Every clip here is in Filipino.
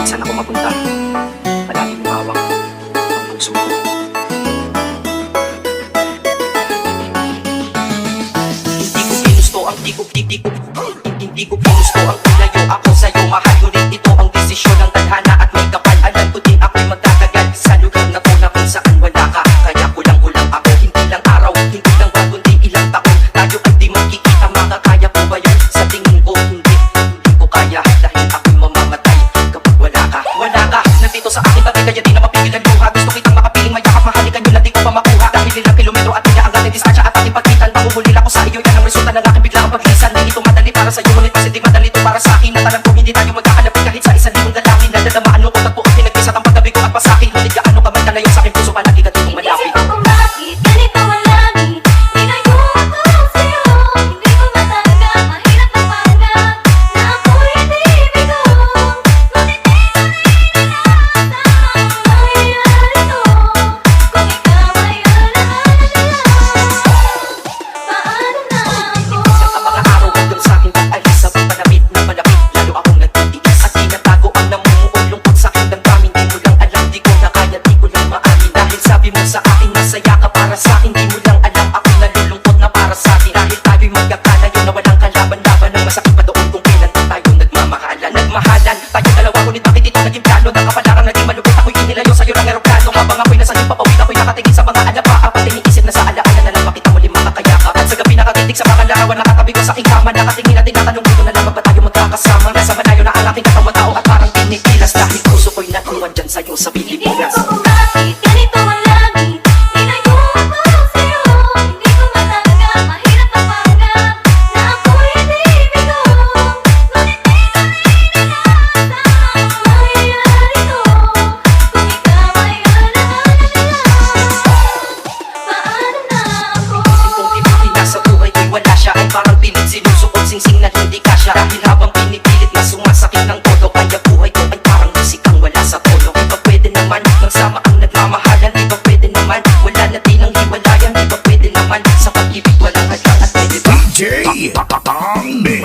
Saan ako mapunta, palaging umawak ang puso mo. Hindi ko ginusto ang ilayo ako sa'yo, mahal. Ngunit ito ang desisyon ng tadhana at may kapal. Alam ko din ako'y magtatagal sa lugar na to na kung saan wala ka. Kaya kulang-kulang ako, hindi lang araw, hindi lang buwan, kundi ilang taon. Tayo ay di magkikita, makakaya ko ba yun? Sa tingin ko hindi ko kaya, dahil ako'y mamamatay kapag wala ka. Nandito sa akin bagay, kaya di na mapigil ang luha. Gusto kitang makapiling, mayakap, mahalikan yun lang di ko pa makuha. Dahil ilang kilometro at niya ang ating distansya at ating pagkitan. Panguhulil ako sa iyo, yan ang resulta ng aking biglang paglisan. Di ito madali para sa'yo, ngunit mas hindi madali ito para sa'kin. At alam ko hindi tayo magkakalapit kahit sa 1,000 dalangin. Nadadamaan ko at po ang pinagpisa ang paggabi ko at pasakin. Ngunit gaano ka man talayo sa aking puso, palagi ka ditong malapit. Isip ko kung bakit ganito ang langit. Tinayo ako sa'yo, hindi ko matanggap. Mahirap mapanggap na ako'y naibigo. Ngunit di sa mga larawan nakatabi ko sa aking kama. Nakatingin at tinatanong dito na lamang ba tayo magkakasama. Nasa malayo na ang aking katawan tao at parang pinipilas. Dahil puso ko'y natuwan dyan sa'yo sa Pilipinas. Isip ko kung bakit ganito ang langit. Tinayo ako sa'yo, hindi ko matanggap. Mahirap mapanggap na ako'y naibigo. Ngunit di ko inaasahan ang mangyayari to. Kung ikaw ay alaala na lang, paano na ako? Kung tibuti na sa buhay ko'y wala siya, ay parang pilit sinusukot singsing na hindi kasya. Dahil habang pinipilit na sumasakit ng todo, kaya buhay ko ay parang musikang wala sa tono. Di ba pwede naman magsama ang nagmamahalan? Di ba pwede naman wala na din ang hiwalayan? Di ba pwede naman sa pag-ibig walang hadlang? At pwede ba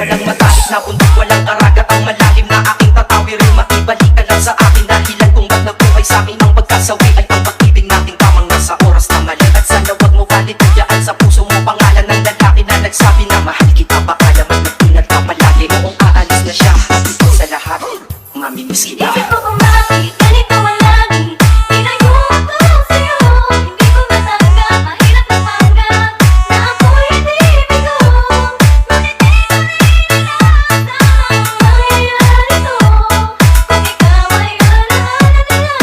walang matahit na bundok, walang karagat ang malalim na aking tatawirin? Makibalik ka lang sa akin, dahilan kung ba't nabuhay sa'kin ang pagkasawi ay ang pag-ibig nating tamang nasa oras na mali. At sana wag mo galit dyan sa puso mo pangalan ng lalaki na nagsabi na mahal kita, baka naman nag-ingat ka palagi. Noong aalis na siya, at ito sa lahat, mamimiss kita. Isip ko kung bakit ganito ang langit. Tinayo ako sa'yo, hindi ko matanggap. Mahirap mapanggap na ako'y naibigo. Ngunit di ko inaasahan ang mangyayari to. Kung ikaw ay alaala na lang,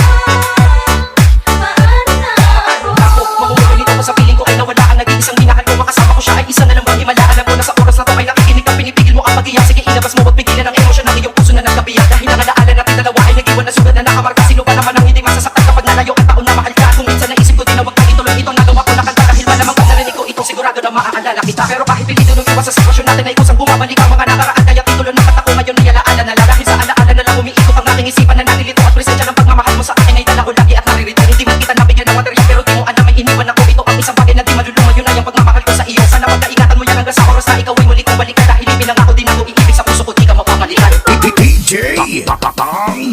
paano na ako? Mangungulit ako sa piling ko ay nawala ang nag-iisang minahal ko. Makasama ko siya ay isa na lang bang himala. Alam ko na sa oras na to ay nakikinig ka, pinipigil mo ang pag-iyak. Sige ilabas mo, wag pigilan ang emosyon ng iyong puso na nagkabiyak. Dahil ang alaala natin dalawa ay nag-iwan na sugat na nakamarka. Sino pa naman ang hindi masasaktan kapag nalayo ang taon na mahal ka? Kung minsan naisip ko din na wag kang ituloy itong nagawa ko na kanta. Dahil malamang pag narinig ko ito, sigurado na maaalala kita. Pero kahit pilito nung iwas sa sitwasyon natin ay kusang bumabalik ang mga nakaraan. Kaya titulo ng kanta ko ngayon ay alaala na lang. Dahil sa alaala na lang umiikot ang aking isipan na natilito. At presensya ng pagmamahal mo sa akin ay dala ko lagi at naririto. Hindi man kita nabigyan ng material, pero di mo alam may iniwan ako. Ito ang isang bagay na di malulungan, yun ay ang pagmamahal ko sa iyo. Sana pagkaingatan mo yan hanggang sa oras na ikaw ay muli kong balikan. Dahil ibinangako din ako iibig sa puso ko, di ka mapapalitan. DJ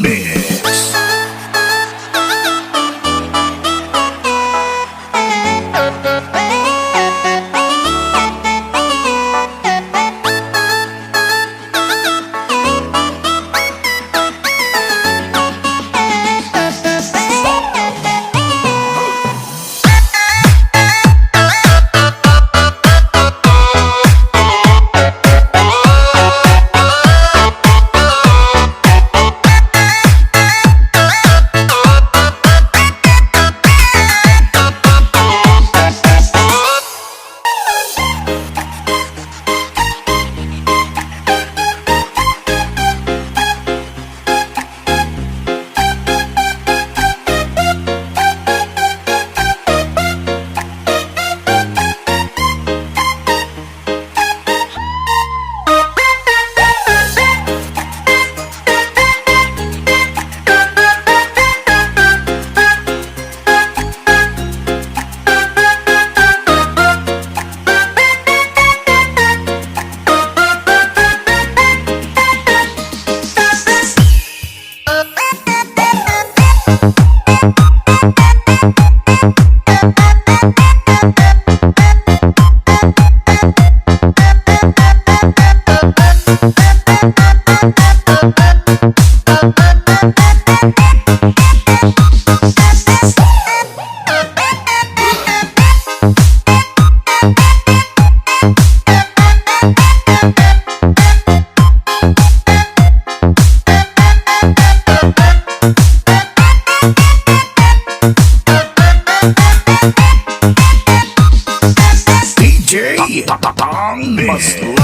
Mix. DJ Nonstop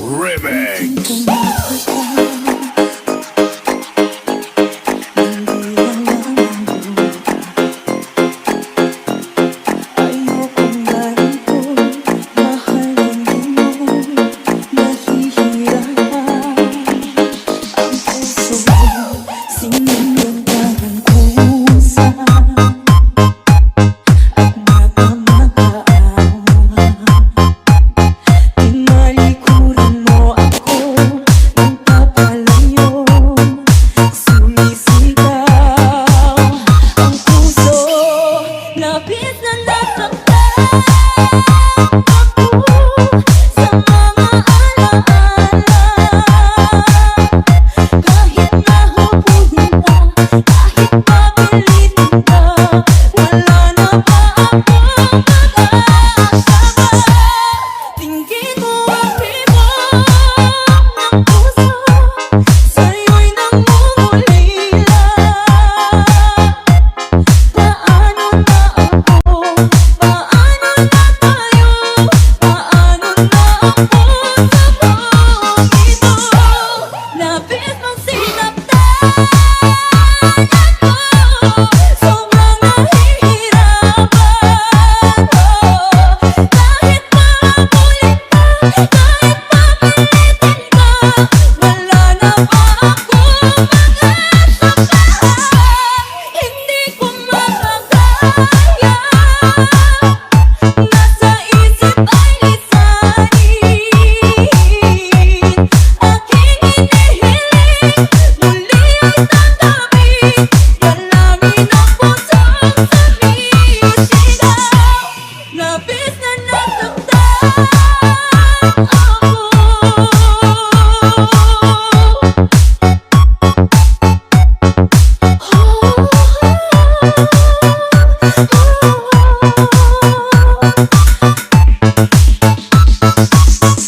Waray Waray.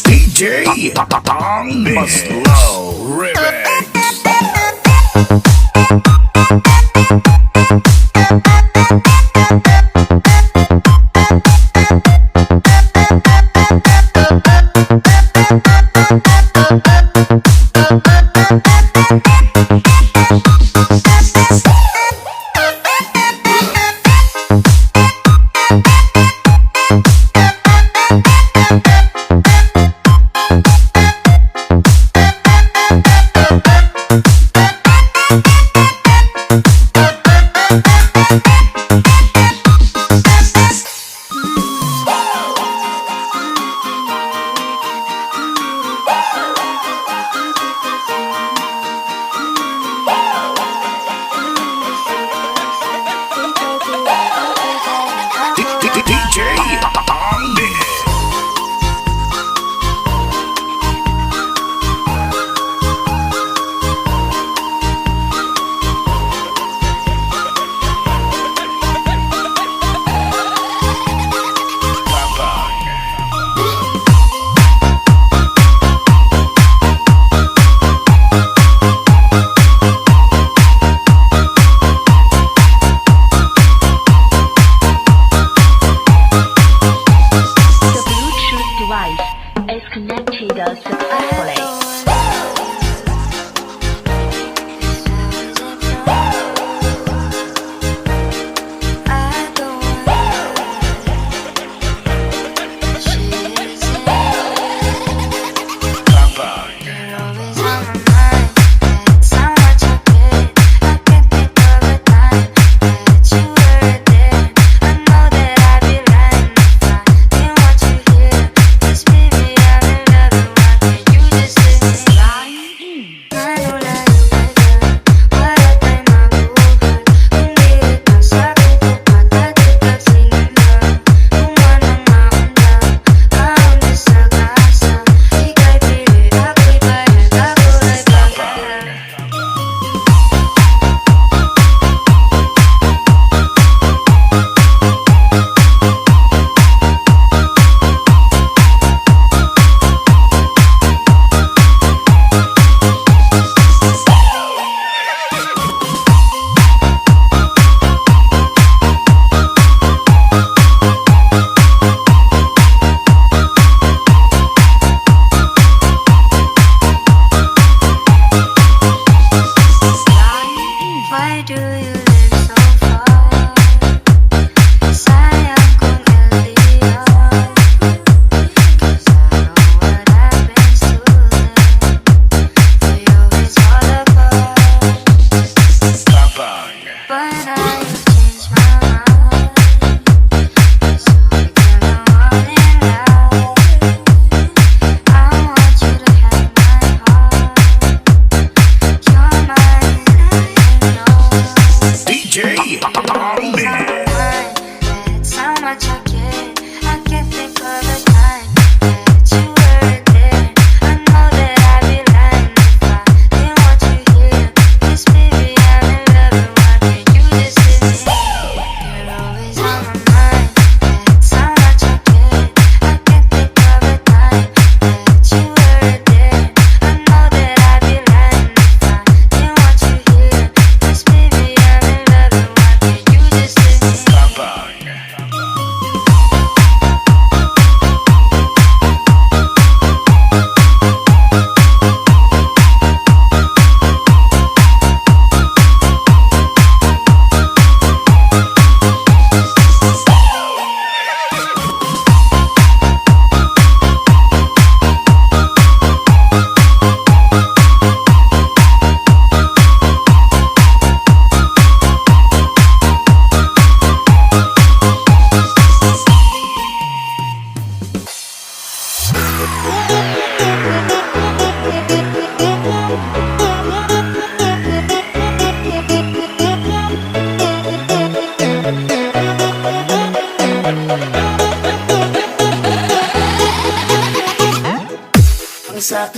DJ Nonstop Waray Waray.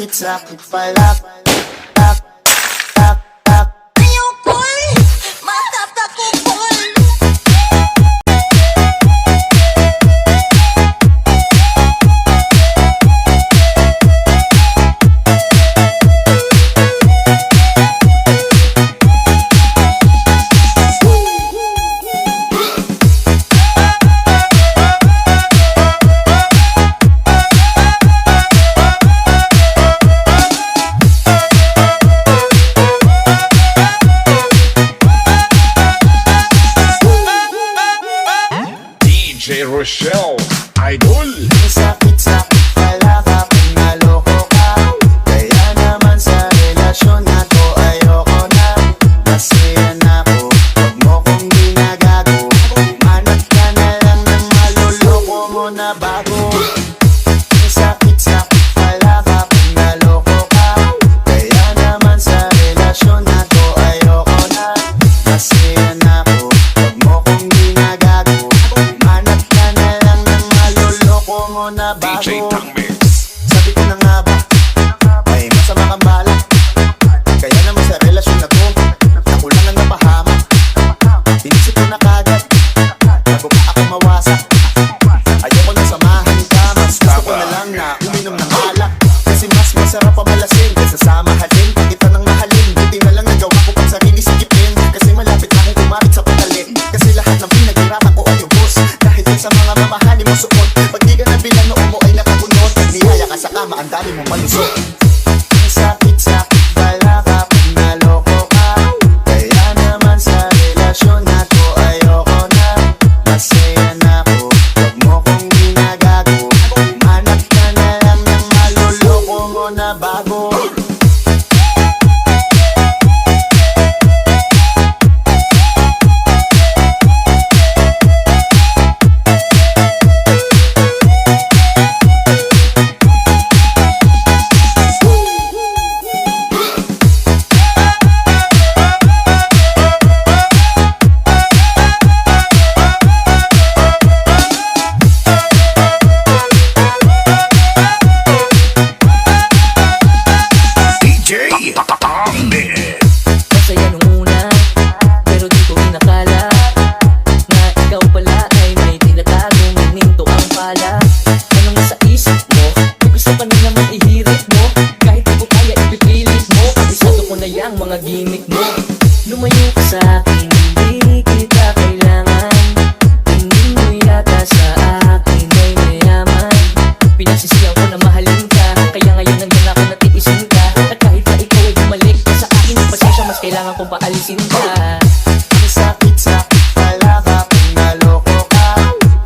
sakit pala. Tak, tak, tak. Ayokol, matatakupol. DJ Rochelle, Idol. Sakit-sakit pala kapag naloko ka. Kaya naman sa relasyon na to ayoko na. Masaya na ko, wag mo kong ginagago. Manat ka na lang ng maluloko mo na bago. Sakit-sakit pala kapag naloko ka. Kaya naman sa relasyon na to ayoko na. Masaya na ko, wag mo kong ginagago. Manat ka na lang ng maluloko mo na bago. DJ Tang Mix. Sabi ko na nga ba, may masama kang balak. Kaya naman sa relasyon na to, ako lang ang napahamak. Inisip ko na kagad, bago pa ako mawasak. Ayoko na samahan ka, mas gusto ko na lang na uminom ng alak. Kasi mas masarap pa malasing, kaysa sa mahalin. Kita ng mahalin, buti na lang nagawa ko pang sarili sikipin. Kasi malapit akong kumapit sa patalim. Kasi lahat ng pinaghirapan ko ay ubos. Dahil din sa mga mamahalin mo suot. Pag di ka na bilang noo mo ay nakakunot. Nihaya ka sa kama, ang dami mong malusot. Sakit-sakit pala kapag naloko ka. Kaya naman sa relasyon na to ayoko na. Masaya na ko, wag mo kong ginagago. Manat ka na lang ng maluloko mo na bago. DJ Tang Mix. Masaya nung una, pero di ko inakala na ikaw pala ay may tinatagong hininto ang pala. Anong nasa isip mo? Kung gusto ka na naman ihirit mo. Kahit di ko kaya ipipilit mo. Kabisado ko na yang mga gimmick mo. Lumayo ka sa akin, hindi kita kailangan. Tingin mo yata sa akin ay mayaman. Pinagsisiyaw ko na mahalin ka, kaya ngayon nandiyan ako natiisin ka. At kahit na ikaw ay bumalik ka sa akin, pasensya mas kailangan kong paalisin ka. Sakit-sakit pala kapag naloko ka.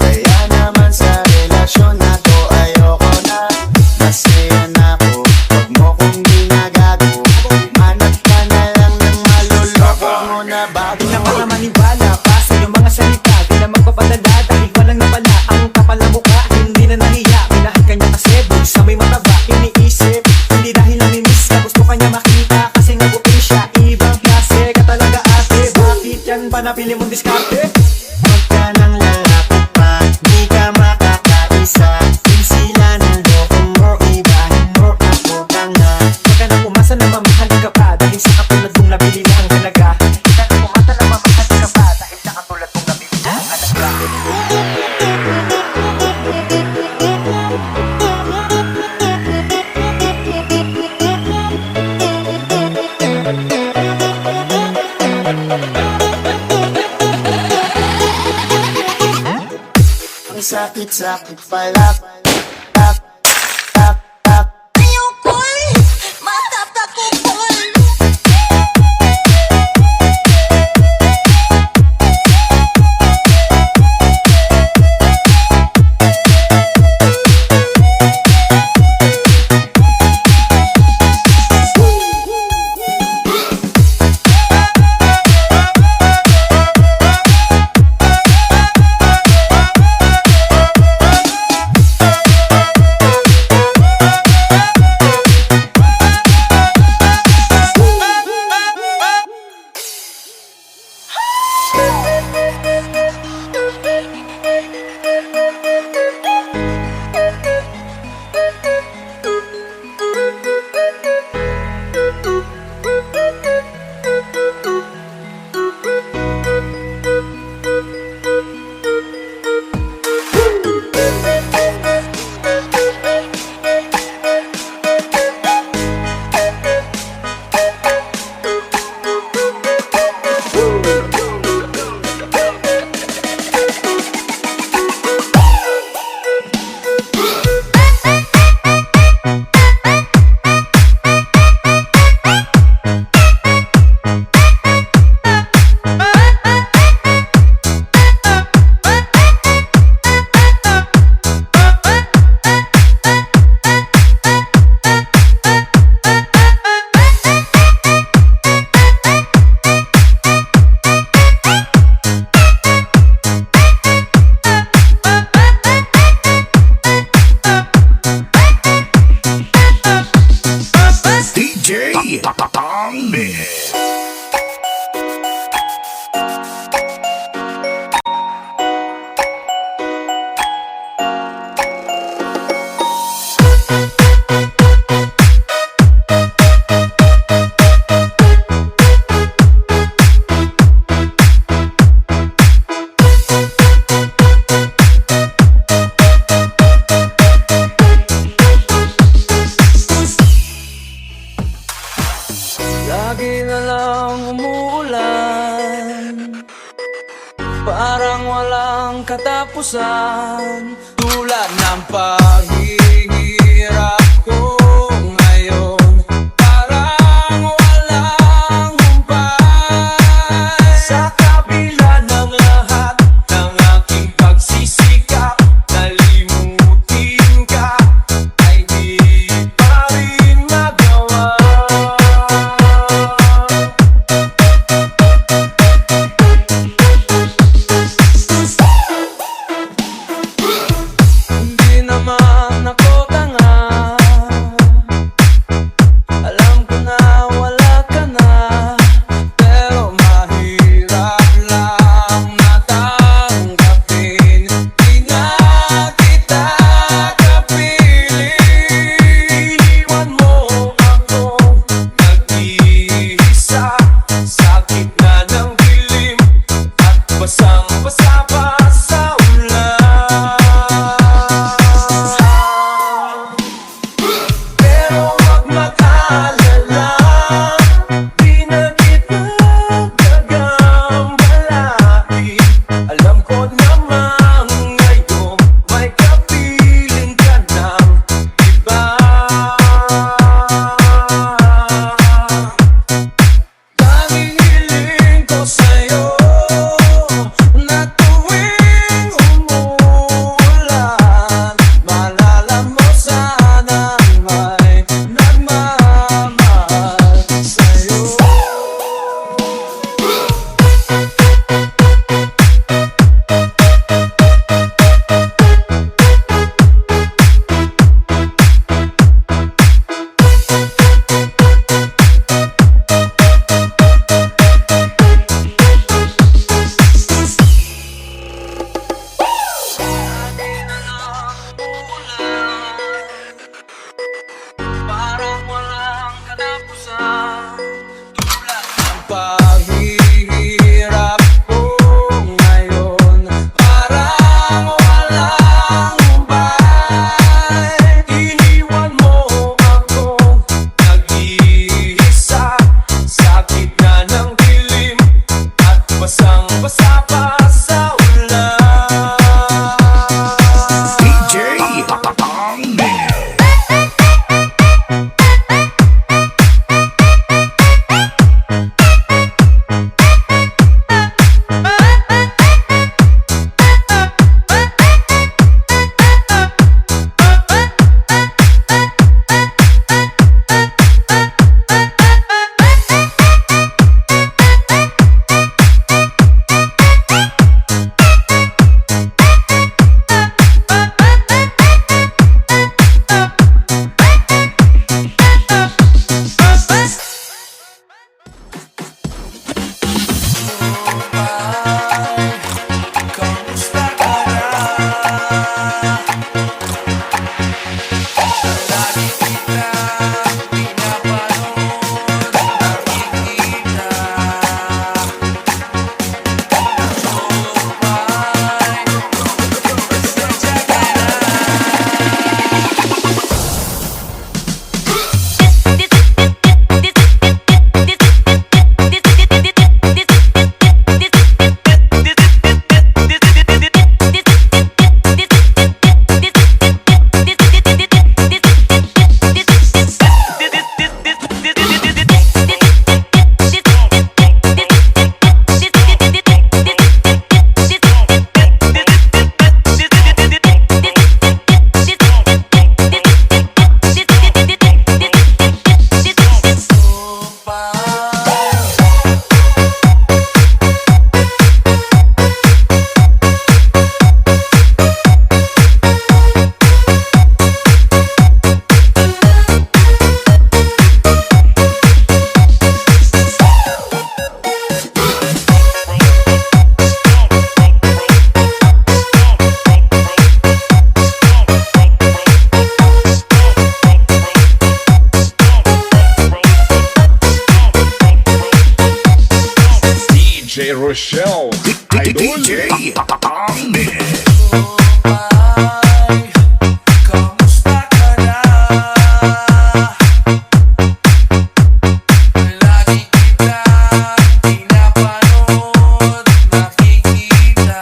Kaya naman sa relasyon na to ayoko na. Masaya na ko, wag mo kong ginagago. Manat ka na lang ng maluloko mo na bago. Di na mga maniwala pa sa iyong mga salita. Di na magpapadala dahil walang napala. Ang kapal na mukha, hindi na nahiya. Minahal ka niya kasi sa may mataba. Iniisip, hindi dahil namimiss ka. Gusto ka niya makita kasi nagutin siya. Ibang klase ka talaga ate. Bakit yan ba napili mong diskarte? Huwag ka nang lalapit pa, di ka makakaisa. Di sila ng loko mo, ibahin mo ako ka nga. Huwag ka nang umasa na mamahal ka pa, dahil sa katulad mong nabili na ang halaga. Huwag ka nang umasa na mamahal ka pa, dahil sa katulad mong nabili na ang halaga. Ang sakit-sakit pala. Tak, tak, tak. Ayokol, matatakupol. Parang walang katapusan, tulad ng paghihirap ko ngayon. Parang walang humpay. Sa kabila ng lahat ng aking pagsisikap, nalimutin ka ay di pa rin magawa. Hindi naman ako tanga, alam ko na wala ka na, pero mahirap lang natanggapin. Di na kita kapiling. Iniwan mo ako nag-iisa sa gitna ng dilim at basang-basa pa sa ulan. Pero wag mag-alala, di na kita gagambalain. Alam ko namang ngayon may kapiling ka ng iba. Tanging hiling ko sa'yo na tuwing umuulan, maalala mo sana may nagmamahal sa'yo. Parang walang katapusan, tulad ng paghihirap ko ngayon. Parang walang humpay. Iniwan mo ako nag-iisa sa gitna ng dilim at basang-basa pa sa ulan. DJ Amber. Kamusta ka na? Lagi kita pinapanood, nakikita. Sadya ka na. DJ Rochelle, Idol. DJ Amber. Kamusta ka na? Lagi kita pinapanood, nakikita.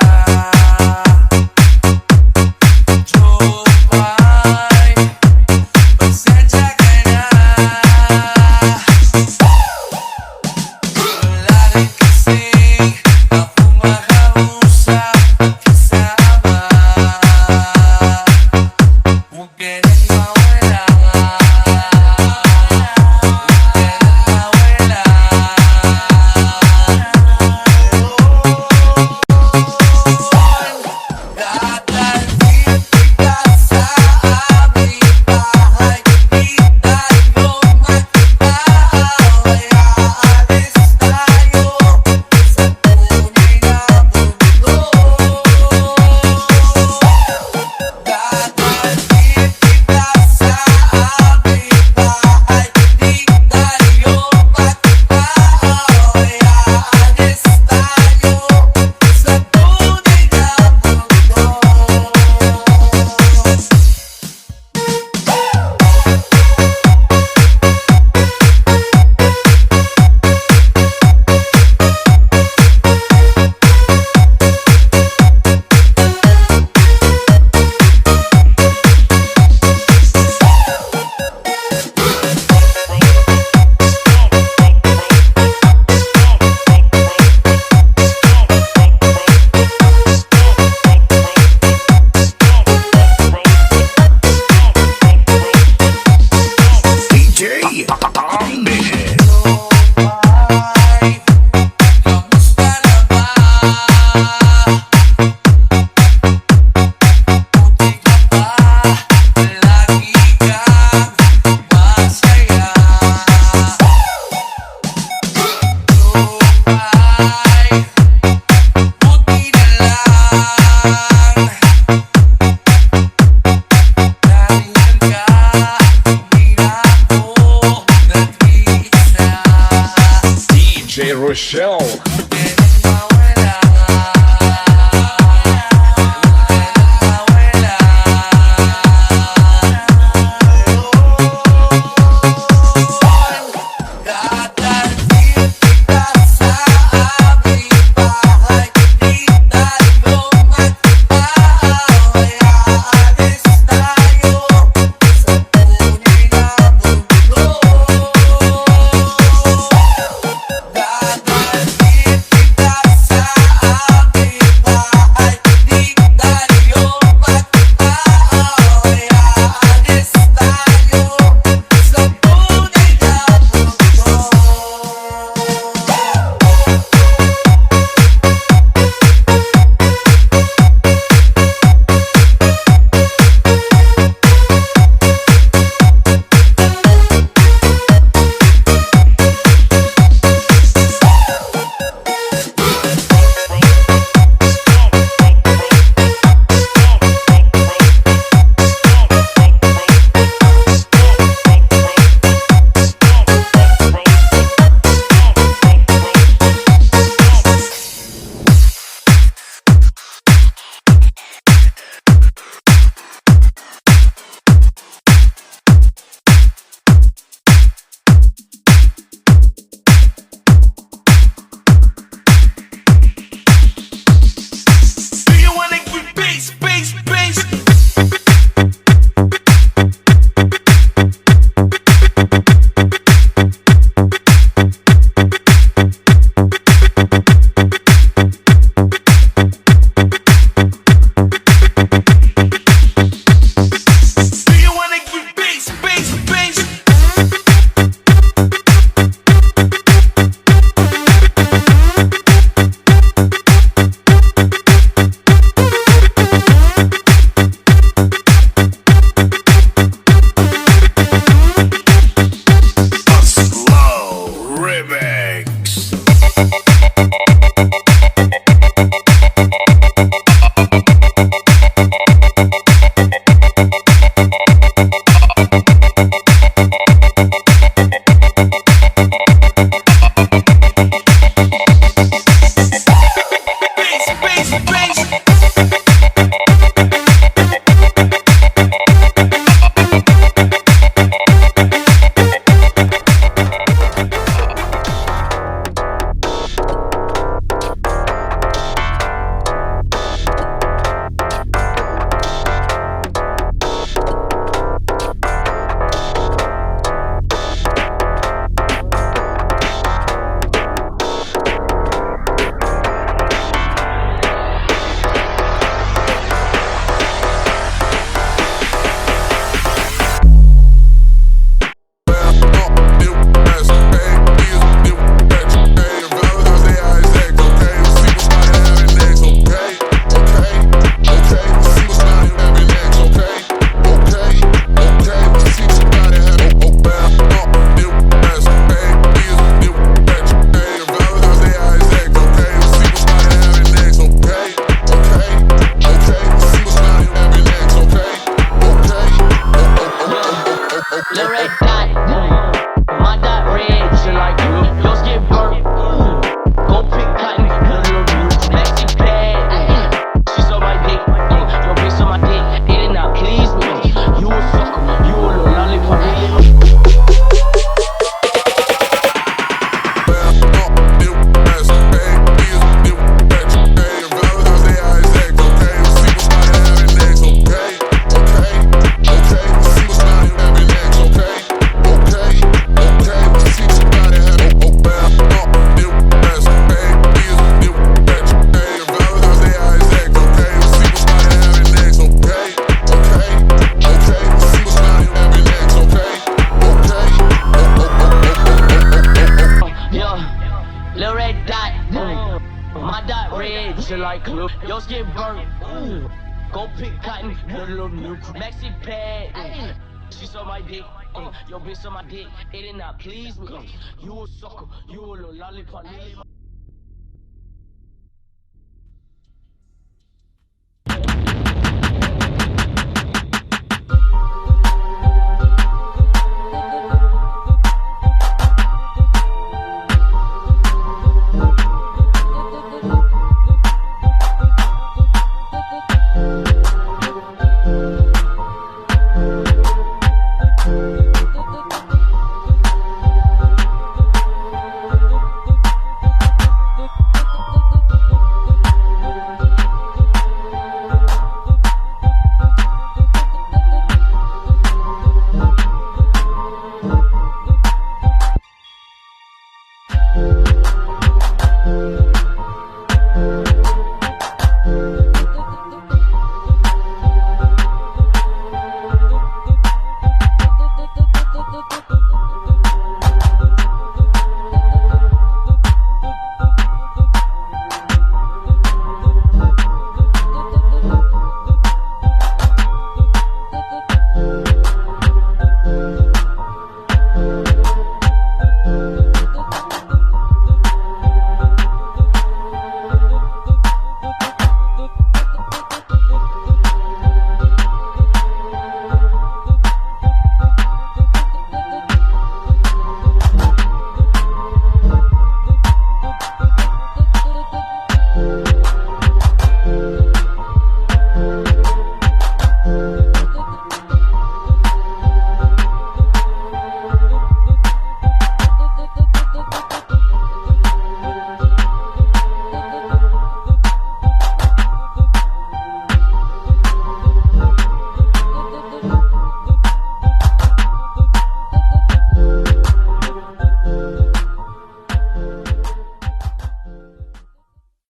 My dot red, shit like glue. Your skin burnt. Ooh. Go pick cotton, put a little new maxi pad. She saw my dick. Yo, bitch on my dick. It did not please me. You a sucker. You a little lollipop.